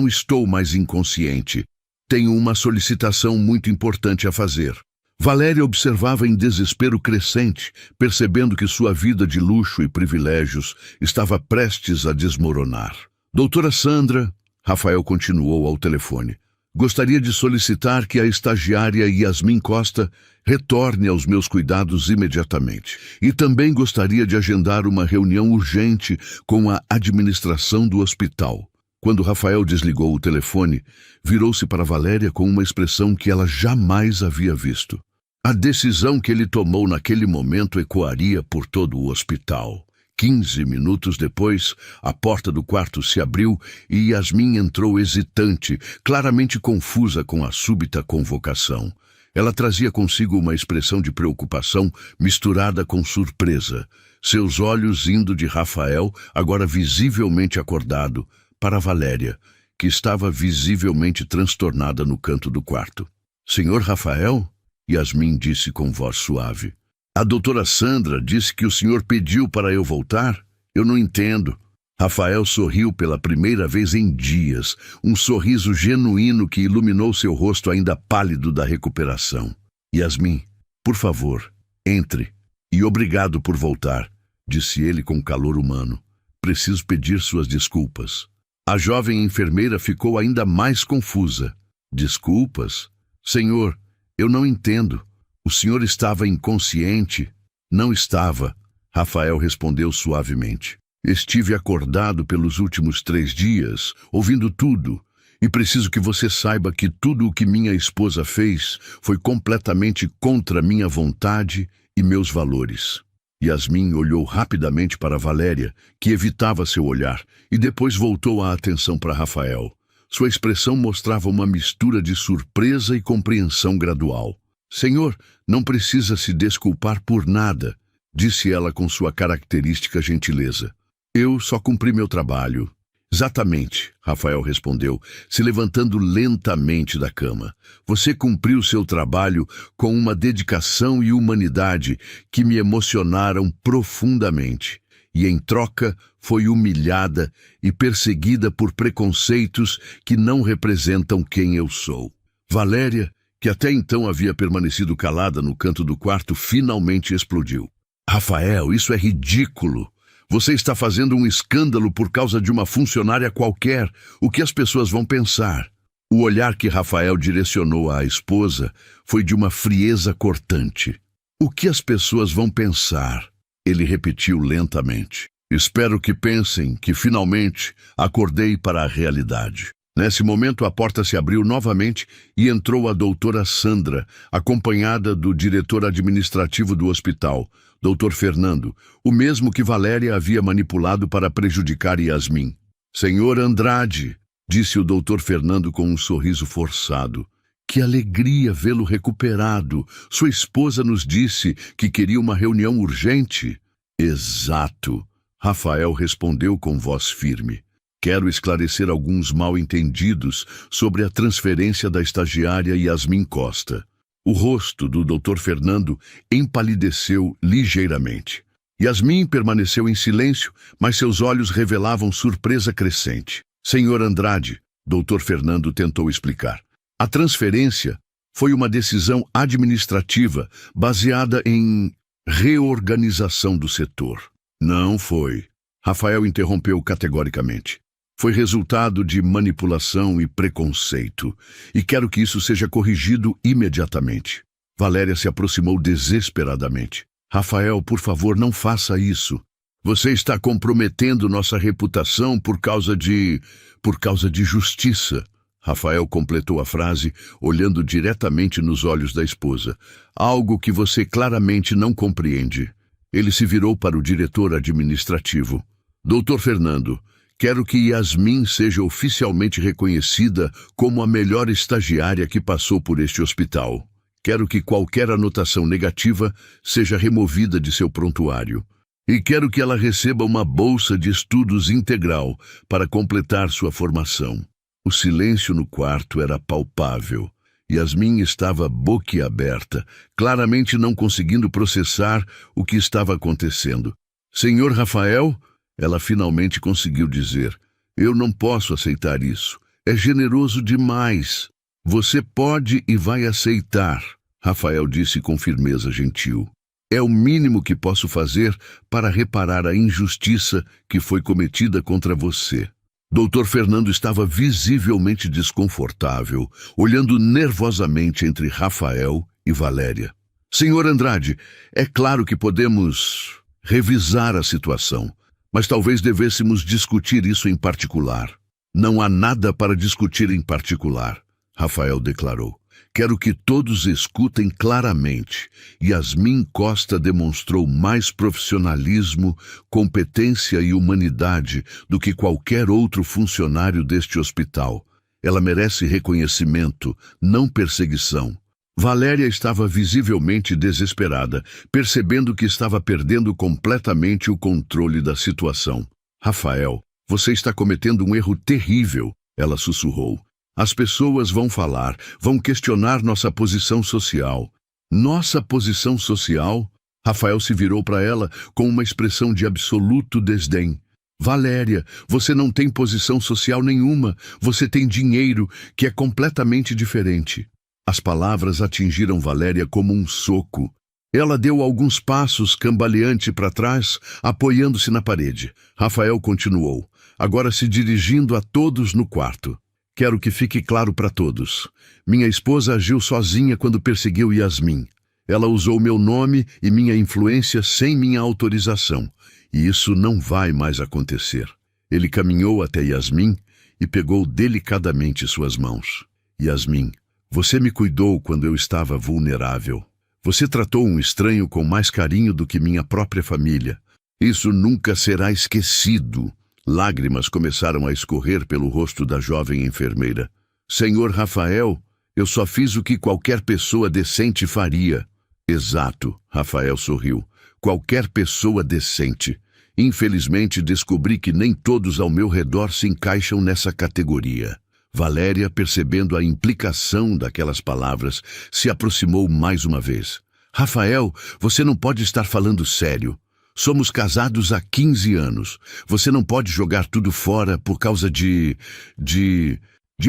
estou mais inconsciente. Tenho uma solicitação muito importante a fazer. Valéria observava em desespero crescente, percebendo que sua vida de luxo e privilégios estava prestes a desmoronar. Doutora Sandra, Rafael continuou ao telefone. Gostaria de solicitar que a estagiária Yasmin Costa retorne aos meus cuidados imediatamente. E também gostaria de agendar uma reunião urgente com a administração do hospital. Quando Rafael desligou o telefone, virou-se para Valéria com uma expressão que ela jamais havia visto. A decisão que ele tomou naquele momento ecoaria por todo o hospital. 15 minutos depois, a porta do quarto se abriu e Yasmin entrou hesitante, claramente confusa com a súbita convocação. Ela trazia consigo uma expressão de preocupação misturada com surpresa, seus olhos indo de Rafael, agora visivelmente acordado, para Valéria, que estava visivelmente transtornada no canto do quarto. Senhor Rafael? Yasmin disse com voz suave. A doutora Sandra disse que o senhor pediu para eu voltar? Eu não entendo. Rafael sorriu pela primeira vez em dias, um sorriso genuíno que iluminou seu rosto ainda pálido da recuperação. Yasmin, por favor, entre. E obrigado por voltar, disse ele com calor humano. Preciso pedir suas desculpas. A jovem enfermeira ficou ainda mais confusa. Desculpas? Senhor, eu não entendo. O senhor estava inconsciente? Não estava, Rafael respondeu suavemente. Estive acordado pelos últimos 3 dias, ouvindo tudo, e preciso que você saiba que tudo o que minha esposa fez foi completamente contra minha vontade e meus valores. Yasmin olhou rapidamente para Valéria, que evitava seu olhar, e depois voltou a atenção para Rafael. Sua expressão mostrava uma mistura de surpresa e compreensão gradual. Senhor, não precisa se desculpar por nada, disse ela com sua característica gentileza. Eu só cumpri meu trabalho. Exatamente, Rafael respondeu, se levantando lentamente da cama. Você cumpriu seu trabalho com uma dedicação e humanidade que me emocionaram profundamente. E em troca foi humilhada e perseguida por preconceitos que não representam quem eu sou. Valéria, que até então havia permanecido calada no canto do quarto, finalmente explodiu. Rafael, isso é ridículo. Você está fazendo um escândalo por causa de uma funcionária qualquer. O que as pessoas vão pensar? O olhar que Rafael direcionou à esposa foi de uma frieza cortante. O que as pessoas vão pensar? Ele repetiu lentamente. Espero que pensem que finalmente acordei para a realidade. Nesse momento a porta se abriu novamente e entrou a doutora Sandra, acompanhada do diretor administrativo do hospital, Dr. Fernando, o mesmo que Valéria havia manipulado para prejudicar Yasmin. Senhor Andrade, disse o Dr. Fernando com um sorriso forçado. Que alegria vê-lo recuperado. Sua esposa nos disse que queria uma reunião urgente. Exato, Rafael respondeu com voz firme. Quero esclarecer alguns mal-entendidos sobre a transferência da estagiária Yasmin Costa. O rosto do Dr. Fernando empalideceu ligeiramente. Yasmin permaneceu em silêncio, mas seus olhos revelavam surpresa crescente. Senhor Andrade, Dr. Fernando tentou explicar. A transferência foi uma decisão administrativa baseada em reorganização do setor. Não foi. Rafael interrompeu categoricamente. Foi resultado de manipulação e preconceito, e quero que isso seja corrigido imediatamente. Valéria se aproximou desesperadamente. Rafael, por favor, não faça isso. Você está comprometendo nossa reputação por causa de justiça. Rafael completou a frase, olhando diretamente nos olhos da esposa. Algo que você claramente não compreende. Ele se virou para o diretor administrativo. Doutor Fernando, quero que Yasmin seja oficialmente reconhecida como a melhor estagiária que passou por este hospital. Quero que qualquer anotação negativa seja removida de seu prontuário. E quero que ela receba uma bolsa de estudos integral para completar sua formação. O silêncio no quarto era palpável. Yasmin estava boquiaberta, claramente não conseguindo processar o que estava acontecendo. Senhor Rafael, ela finalmente conseguiu dizer, eu não posso aceitar isso. É generoso demais. Você pode e vai aceitar, Rafael disse com firmeza gentil. É o mínimo que posso fazer para reparar a injustiça que foi cometida contra você. Dr. Fernando estava visivelmente desconfortável, olhando nervosamente entre Rafael e Valéria. Senhor Andrade, é claro que podemos revisar a situação, mas talvez devêssemos discutir isso em particular. Não há nada para discutir em particular, Rafael declarou. Quero que todos escutem claramente. Yasmin Costa demonstrou mais profissionalismo, competência e humanidade do que qualquer outro funcionário deste hospital. Ela merece reconhecimento, não perseguição. Valéria estava visivelmente desesperada, percebendo que estava perdendo completamente o controle da situação. Rafael, você está cometendo um erro terrível, ela sussurrou. As pessoas vão falar, vão questionar nossa posição social. Nossa posição social? Rafael se virou para ela com uma expressão de absoluto desdém. Valéria, você não tem posição social nenhuma. Você tem dinheiro, que é completamente diferente. As palavras atingiram Valéria como um soco. Ela deu alguns passos cambaleante para trás, apoiando-se na parede. Rafael continuou, agora se dirigindo a todos no quarto. Quero que fique claro para todos. Minha esposa agiu sozinha quando perseguiu Yasmin. Ela usou meu nome e minha influência sem minha autorização. E isso não vai mais acontecer. Ele caminhou até Yasmin e pegou delicadamente suas mãos. Yasmin, você me cuidou quando eu estava vulnerável. Você tratou um estranho com mais carinho do que minha própria família. Isso nunca será esquecido. Lágrimas começaram a escorrer pelo rosto da jovem enfermeira. Senhor Rafael, eu só fiz o que qualquer pessoa decente faria. Exato, Rafael sorriu. Qualquer pessoa decente. Infelizmente, descobri que nem todos ao meu redor se encaixam nessa categoria. Valéria, percebendo a implicação daquelas palavras, se aproximou mais uma vez. Rafael, você não pode estar falando sério. Somos casados há 15 anos. Você não pode jogar tudo fora por causa de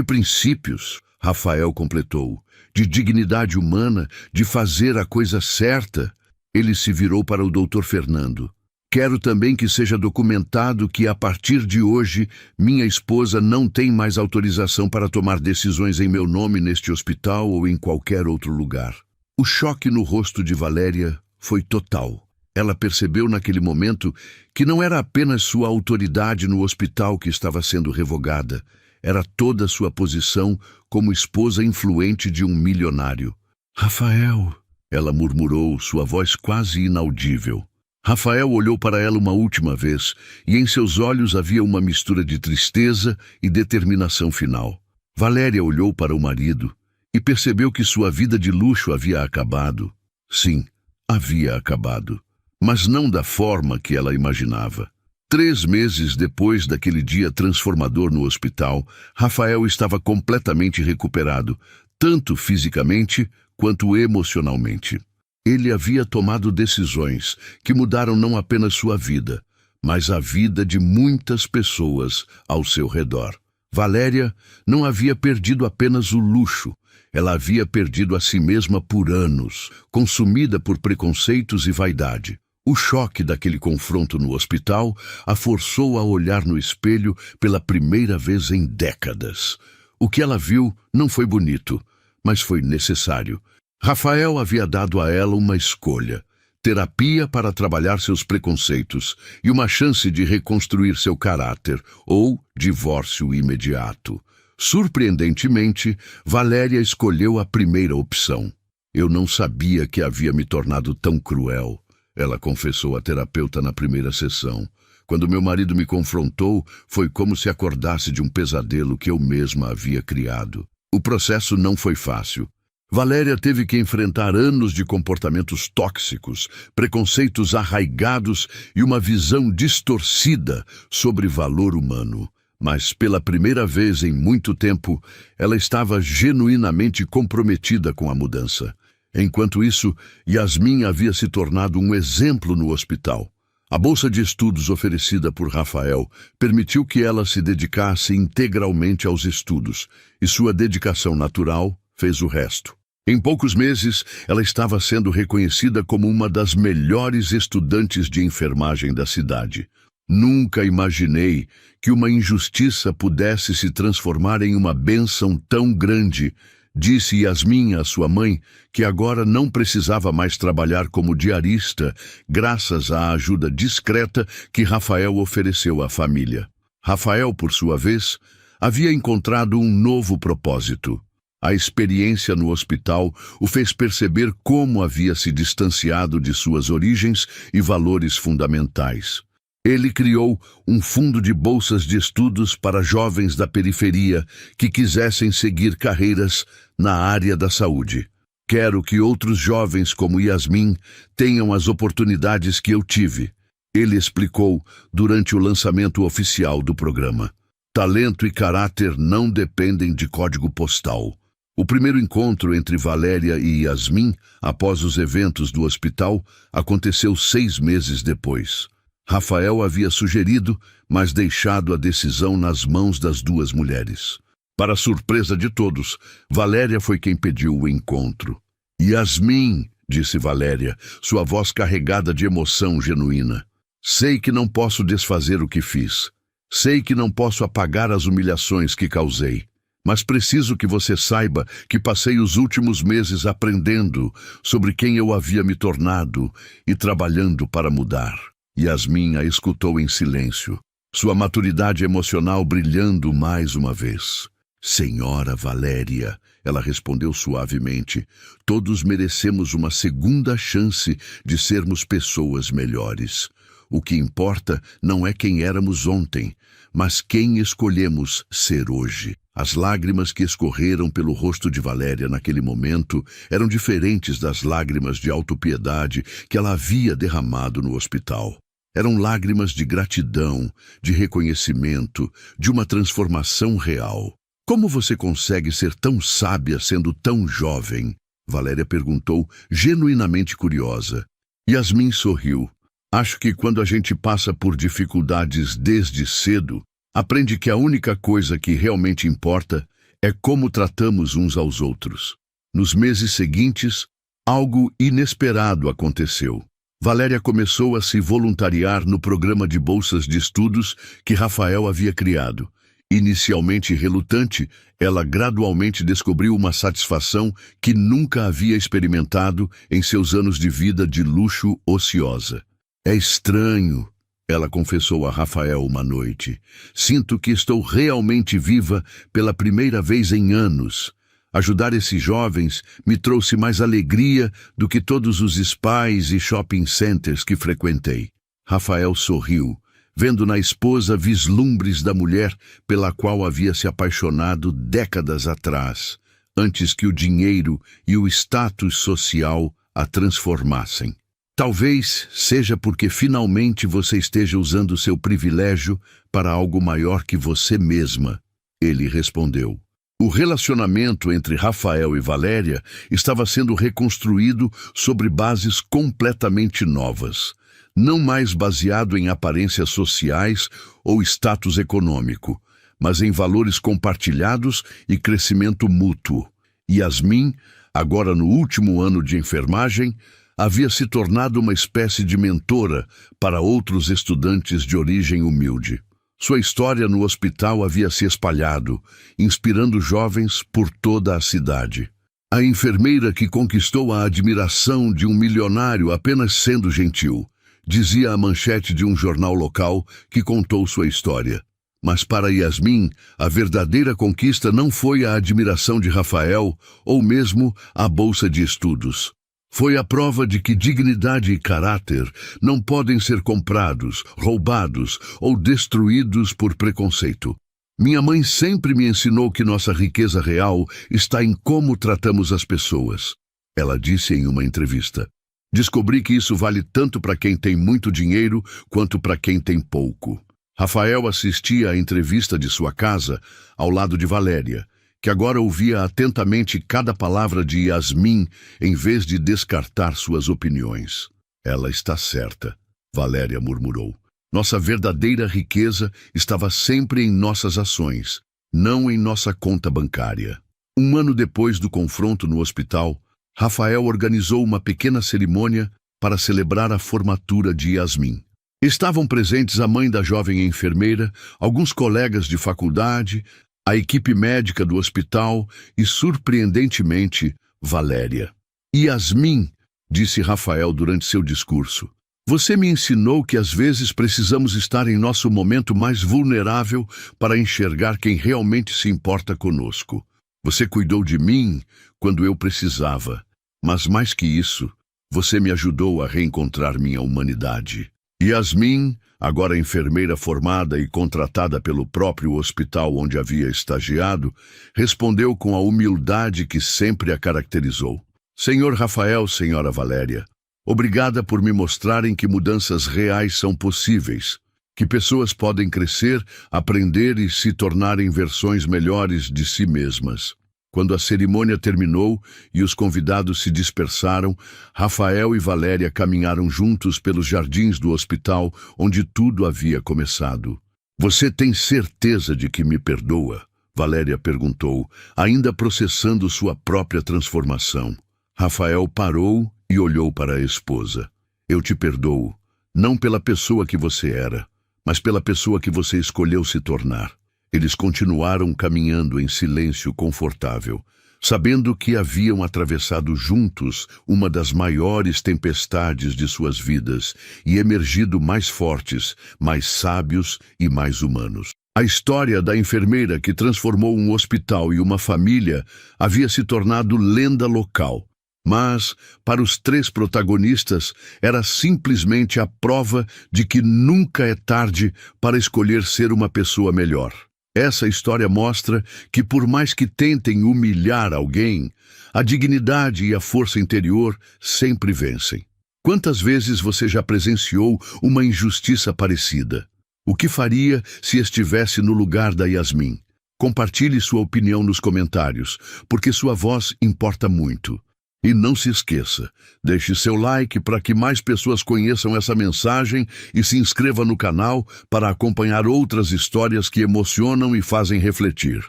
princípios, Rafael completou. De dignidade humana, de fazer a coisa certa. Ele se virou para o Dr. Fernando. Quero também que seja documentado que, a partir de hoje, minha esposa não tem mais autorização para tomar decisões em meu nome neste hospital ou em qualquer outro lugar. O choque no rosto de Valéria foi total. Ela percebeu naquele momento que não era apenas sua autoridade no hospital que estava sendo revogada, era toda a sua posição como esposa influente de um milionário. Rafael, ela murmurou, sua voz quase inaudível. Rafael olhou para ela uma última vez, e em seus olhos havia uma mistura de tristeza e determinação final. Valéria olhou para o marido e percebeu que sua vida de luxo havia acabado. Sim, havia acabado, mas não da forma que ela imaginava. 3 meses depois daquele dia transformador no hospital, Rafael estava completamente recuperado, tanto fisicamente quanto emocionalmente. Ele havia tomado decisões que mudaram não apenas sua vida, mas a vida de muitas pessoas ao seu redor. Valéria não havia perdido apenas o luxo, ela havia perdido a si mesma por anos, consumida por preconceitos e vaidade. O choque daquele confronto no hospital a forçou a olhar no espelho pela primeira vez em décadas. O que ela viu não foi bonito, mas foi necessário. Rafael havia dado a ela uma escolha, terapia para trabalhar seus preconceitos e uma chance de reconstruir seu caráter, ou divórcio imediato. Surpreendentemente, Valéria escolheu a primeira opção. Eu não sabia que havia me tornado tão cruel, ela confessou à terapeuta na primeira sessão. Quando meu marido me confrontou, foi como se acordasse de um pesadelo que eu mesma havia criado. O processo não foi fácil. Valéria teve que enfrentar anos de comportamentos tóxicos, preconceitos arraigados e uma visão distorcida sobre valor humano. Mas, pela primeira vez em muito tempo, ela estava genuinamente comprometida com a mudança. Enquanto isso, Yasmin havia se tornado um exemplo no hospital. A bolsa de estudos oferecida por Rafael permitiu que ela se dedicasse integralmente aos estudos, e sua dedicação natural fez o resto. Em poucos meses, ela estava sendo reconhecida como uma das melhores estudantes de enfermagem da cidade. Nunca imaginei que uma injustiça pudesse se transformar em uma bênção tão grande, disse Yasmin à sua mãe, que agora não precisava mais trabalhar como diarista, graças à ajuda discreta que Rafael ofereceu à família. Rafael, por sua vez, havia encontrado um novo propósito. A experiência no hospital o fez perceber como havia se distanciado de suas origens e valores fundamentais. Ele criou um fundo de bolsas de estudos para jovens da periferia que quisessem seguir carreiras na área da saúde. Quero que outros jovens como Yasmin tenham as oportunidades que eu tive, ele explicou durante o lançamento oficial do programa. Talento e caráter não dependem de código postal. O primeiro encontro entre Valéria e Yasmin, após os eventos do hospital, aconteceu 6 meses depois. Rafael havia sugerido, mas deixado a decisão nas mãos das duas mulheres. Para surpresa de todos, Valéria foi quem pediu o encontro. Yasmin, disse Valéria, sua voz carregada de emoção genuína. Sei que não posso desfazer o que fiz. Sei que não posso apagar as humilhações que causei. Mas preciso que você saiba que passei os últimos meses aprendendo sobre quem eu havia me tornado e trabalhando para mudar. Yasmin a escutou em silêncio, sua maturidade emocional brilhando mais uma vez. Senhora Valéria, ela respondeu suavemente, todos merecemos uma segunda chance de sermos pessoas melhores. O que importa não é quem éramos ontem, mas quem escolhemos ser hoje. As lágrimas que escorreram pelo rosto de Valéria naquele momento eram diferentes das lágrimas de autopiedade que ela havia derramado no hospital. Eram lágrimas de gratidão, de reconhecimento, de uma transformação real. Como você consegue ser tão sábia sendo tão jovem? Valéria perguntou, genuinamente curiosa. Yasmin sorriu. Acho que quando a gente passa por dificuldades desde cedo, aprende que a única coisa que realmente importa é como tratamos uns aos outros. Nos meses seguintes, algo inesperado aconteceu. Valéria começou a se voluntariar no programa de bolsas de estudos que Rafael havia criado. Inicialmente relutante, ela gradualmente descobriu uma satisfação que nunca havia experimentado em seus anos de vida de luxo ociosa. É estranho, ela confessou a Rafael uma noite. Sinto que estou realmente viva pela primeira vez em anos. Ajudar esses jovens me trouxe mais alegria do que todos os spas e shopping centers que frequentei. Rafael sorriu, vendo na esposa vislumbres da mulher pela qual havia se apaixonado décadas atrás, antes que o dinheiro e o status social a transformassem. Talvez seja porque finalmente você esteja usando seu privilégio para algo maior que você mesma, ele respondeu. O relacionamento entre Rafael e Valéria estava sendo reconstruído sobre bases completamente novas, não mais baseado em aparências sociais ou status econômico, mas em valores compartilhados e crescimento mútuo. Yasmin, agora no último ano de enfermagem, havia se tornado uma espécie de mentora para outros estudantes de origem humilde. Sua história no hospital havia se espalhado, inspirando jovens por toda a cidade. A enfermeira que conquistou a admiração de um milionário apenas sendo gentil, dizia a manchete de um jornal local que contou sua história. Mas para Yasmin, a verdadeira conquista não foi a admiração de Rafael ou mesmo a bolsa de estudos. Foi a prova de que dignidade e caráter não podem ser comprados, roubados ou destruídos por preconceito. Minha mãe sempre me ensinou que nossa riqueza real está em como tratamos as pessoas, ela disse em uma entrevista. Descobri que isso vale tanto para quem tem muito dinheiro quanto para quem tem pouco. Rafael assistia à entrevista de sua casa ao lado de Valéria, que agora ouvia atentamente cada palavra de Yasmin em vez de descartar suas opiniões. Ela está certa, Valéria murmurou. Nossa verdadeira riqueza estava sempre em nossas ações, não em nossa conta bancária. Um ano depois do confronto no hospital, Rafael organizou uma pequena cerimônia para celebrar a formatura de Yasmin. Estavam presentes a mãe da jovem enfermeira, alguns colegas de faculdade, a equipe médica do hospital e, surpreendentemente, Valéria. Yasmin, disse Rafael durante seu discurso, você me ensinou que às vezes precisamos estar em nosso momento mais vulnerável para enxergar quem realmente se importa conosco. Você cuidou de mim quando eu precisava, mas mais que isso, você me ajudou a reencontrar minha humanidade. Yasmin, agora enfermeira formada e contratada pelo próprio hospital onde havia estagiado, respondeu com a humildade que sempre a caracterizou. Senhor Rafael, senhora Valéria, obrigada por me mostrarem que mudanças reais são possíveis, que pessoas podem crescer, aprender e se tornarem versões melhores de si mesmas. Quando a cerimônia terminou e os convidados se dispersaram, Rafael e Valéria caminharam juntos pelos jardins do hospital onde tudo havia começado. Você tem certeza de que me perdoa? Valéria perguntou, ainda processando sua própria transformação. Rafael parou e olhou para a esposa. Eu te perdoo, não pela pessoa que você era, mas pela pessoa que você escolheu se tornar. Eles continuaram caminhando em silêncio confortável, sabendo que haviam atravessado juntos uma das maiores tempestades de suas vidas e emergido mais fortes, mais sábios e mais humanos. A história da enfermeira que transformou um hospital e uma família havia se tornado lenda local. Mas, para os três protagonistas, era simplesmente a prova de que nunca é tarde para escolher ser uma pessoa melhor. Essa história mostra que, por mais que tentem humilhar alguém, a dignidade e a força interior sempre vencem. Quantas vezes você já presenciou uma injustiça parecida? O que faria se estivesse no lugar da Yasmin? Compartilhe sua opinião nos comentários, porque sua voz importa muito. E não se esqueça, deixe seu like para que mais pessoas conheçam essa mensagem e se inscreva no canal para acompanhar outras histórias que emocionam e fazem refletir.